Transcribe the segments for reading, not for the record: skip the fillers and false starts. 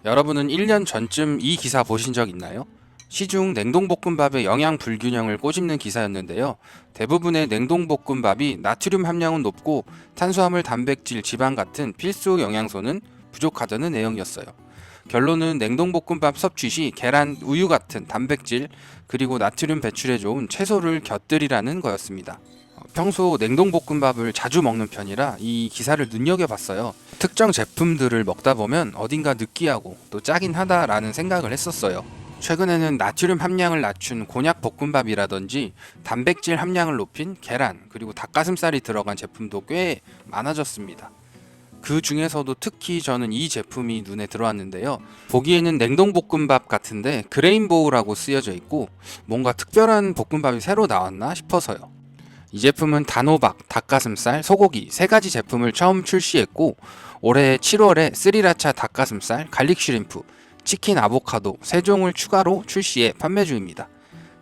여러분은 1년 전쯤 이 기사 보신 적 있나요? 시중 냉동볶음밥의 영양 불균형을 꼬집는 기사였는데요. 대부분의 냉동볶음밥이 나트륨 함량은 높고 탄수화물, 단백질, 지방 같은 필수 영양소는 부족하다는 내용이었어요. 결론은 냉동볶음밥 섭취 시 계란, 우유 같은 단백질, 그리고 나트륨 배출에 좋은 채소를 곁들이라는 거였습니다. 평소 냉동볶음밥을 자주 먹는 편이라 이 기사를 눈여겨봤어요. 특정 제품들을 먹다 보면 어딘가 느끼하고 또 짜긴 하다라는 생각을 했었어요. 최근에는 나트륨 함량을 낮춘 곤약 볶음밥이라든지 단백질 함량을 높인 계란 그리고 닭가슴살이 들어간 제품도 꽤 많아졌습니다. 그 중에서도 특히 저는 이 제품이 눈에 들어왔는데요. 보기에는 냉동볶음밥 같은데 그레인보우라고 쓰여져 있고 뭔가 특별한 볶음밥이 새로 나왔나 싶어서요. 이 제품은 단호박, 닭가슴살, 소고기 세 가지 제품을 처음 출시했고 올해 7월에 스리라차 닭가슴살, 갈릭 슈림프, 치킨 아보카도 세 종을 추가로 출시해 판매 중입니다.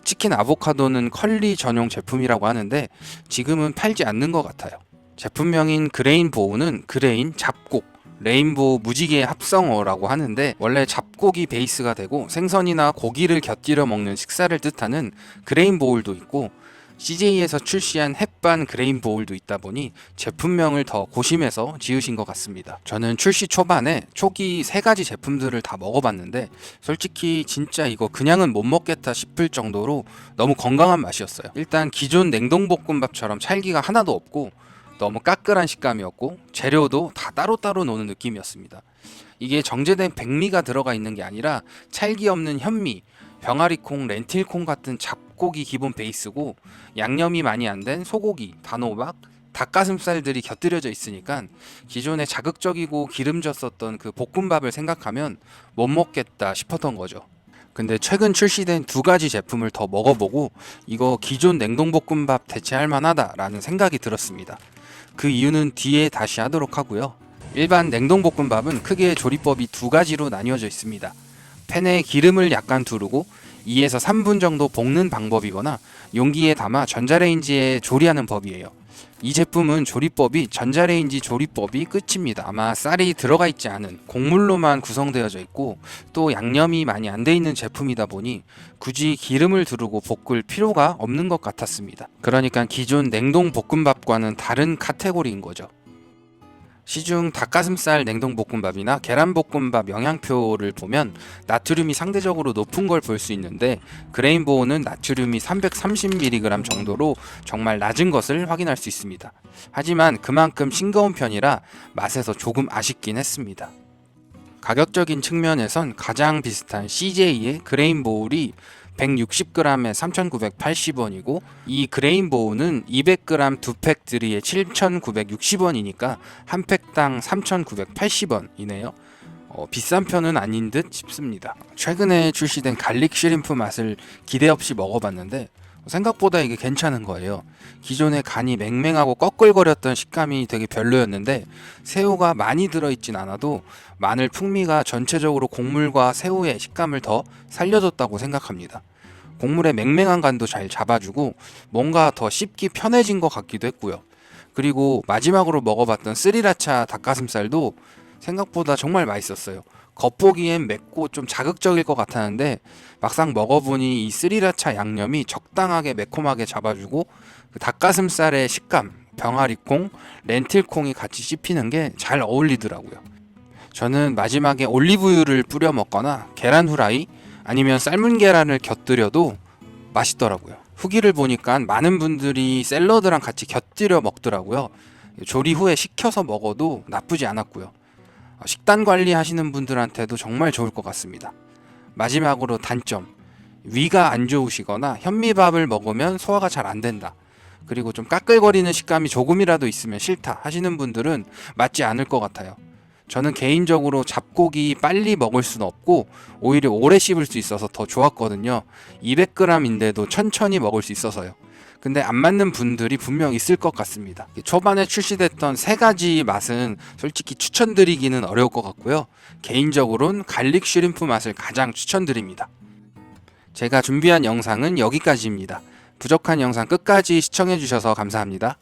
치킨 아보카도는 컬리 전용 제품이라고 하는데 지금은 팔지 않는 것 같아요. 제품명인 그레인보우는 그레인, 잡곡, 레인보우 무지개 합성어라고 하는데 원래 잡곡이 베이스가 되고 생선이나 고기를 곁들여 먹는 식사를 뜻하는 그레인보울도 있고 CJ에서 출시한 햇반 그레인보울도 있다 보니 제품명을 더 고심해서 지으신 것 같습니다. 저는 출시 초반에 초기 세 가지 제품들을 다 먹어봤는데 솔직히 진짜 이거 그냥은 못 먹겠다 싶을 정도로 너무 건강한 맛이었어요. 일단 기존 냉동볶음밥처럼 찰기가 하나도 없고 너무 까끌한 식감이었고 재료도 다 따로따로 노는 느낌이었습니다. 이게 정제된 백미가 들어가 있는 게 아니라 찰기 없는 현미, 병아리콩, 렌틸콩 같은 잡곡이 기본 베이스고 양념이 많이 안 된 소고기, 단호박, 닭가슴살들이 곁들여져 있으니까 기존에 자극적이고 기름졌었던 그 볶음밥을 생각하면 못 먹겠다 싶었던 거죠. 근데 최근 출시된 두 가지 제품을 더 먹어보고 이거 기존 냉동볶음밥 대체할 만하다라는 생각이 들었습니다. 그 이유는 뒤에 다시 하도록 하고요. 일반 냉동볶음밥은 크게 조리법이 두 가지로 나뉘어져 있습니다. 팬에 기름을 약간 두르고 2에서 3분 정도 볶는 방법이거나 용기에 담아 전자레인지에 조리하는 법이에요. 이 제품은 조리법이 전자레인지 조리법이 끝입니다. 아마 쌀이 들어가 있지 않은 곡물로만 구성되어져 있고 또 양념이 많이 안 돼 있는 제품이다 보니 굳이 기름을 두르고 볶을 필요가 없는 것 같았습니다. 그러니까 기존 냉동 볶음밥과는 다른 카테고리인 거죠. 시중 닭가슴살 냉동볶음밥이나 계란볶음밥 영양표를 보면 나트륨이 상대적으로 높은 걸 볼 수 있는데 그레인보우는 나트륨이 330mg 정도로 정말 낮은 것을 확인할 수 있습니다. 하지만 그만큼 싱거운 편이라 맛에서 조금 아쉽긴 했습니다. 가격적인 측면에선 가장 비슷한 CJ의 그레인보울이 160g에 3,980원이고 이 그레인보우는 200g 두 팩들이에 7,960원이니까 한 팩당 3,980원이네요. 비싼 편은 아닌 듯 싶습니다. 최근에 출시된 갈릭 슈림프 맛을 기대 없이 먹어봤는데 생각보다 이게 괜찮은 거예요. 기존에 간이 맹맹하고 꺼끌거렸던 식감이 되게 별로였는데 새우가 많이 들어있진 않아도 마늘 풍미가 전체적으로 곡물과 새우의 식감을 더 살려줬다고 생각합니다. 곡물의 맹맹한 간도 잘 잡아주고 뭔가 더 씹기 편해진 것 같기도 했고요. 그리고 마지막으로 먹어봤던 스리라차 닭가슴살도 생각보다 정말 맛있었어요. 겉보기엔 맵고 좀 자극적일 것 같았는데 막상 먹어보니 이 스리라차 양념이 적당하게 매콤하게 잡아주고 그 닭가슴살의 식감, 병아리콩, 렌틸콩이 같이 씹히는 게 잘 어울리더라고요. 저는 마지막에 올리브유를 뿌려 먹거나 계란 후라이 아니면 삶은 계란을 곁들여도 맛있더라고요. 후기를 보니까 많은 분들이 샐러드랑 같이 곁들여 먹더라고요. 조리 후에 식혀서 먹어도 나쁘지 않았고요. 식단 관리하시는 분들한테도 정말 좋을 것 같습니다. 마지막으로 단점. 위가 안 좋으시거나 현미밥을 먹으면 소화가 잘 안 된다. 그리고 좀 까끌거리는 식감이 조금이라도 있으면 싫다 하시는 분들은 맞지 않을 것 같아요. 저는 개인적으로 잡곡이 빨리 먹을 수는 없고 오히려 오래 씹을 수 있어서 더 좋았거든요. 200g인데도 천천히 먹을 수 있어서요. 근데 안 맞는 분들이 분명 있을 것 같습니다. 초반에 출시됐던 세 가지 맛은 솔직히 추천드리기는 어려울 것 같고요. 개인적으로는 갈릭 슈림프 맛을 가장 추천드립니다. 제가 준비한 영상은 여기까지입니다. 부족한 영상 끝까지 시청해주셔서 감사합니다.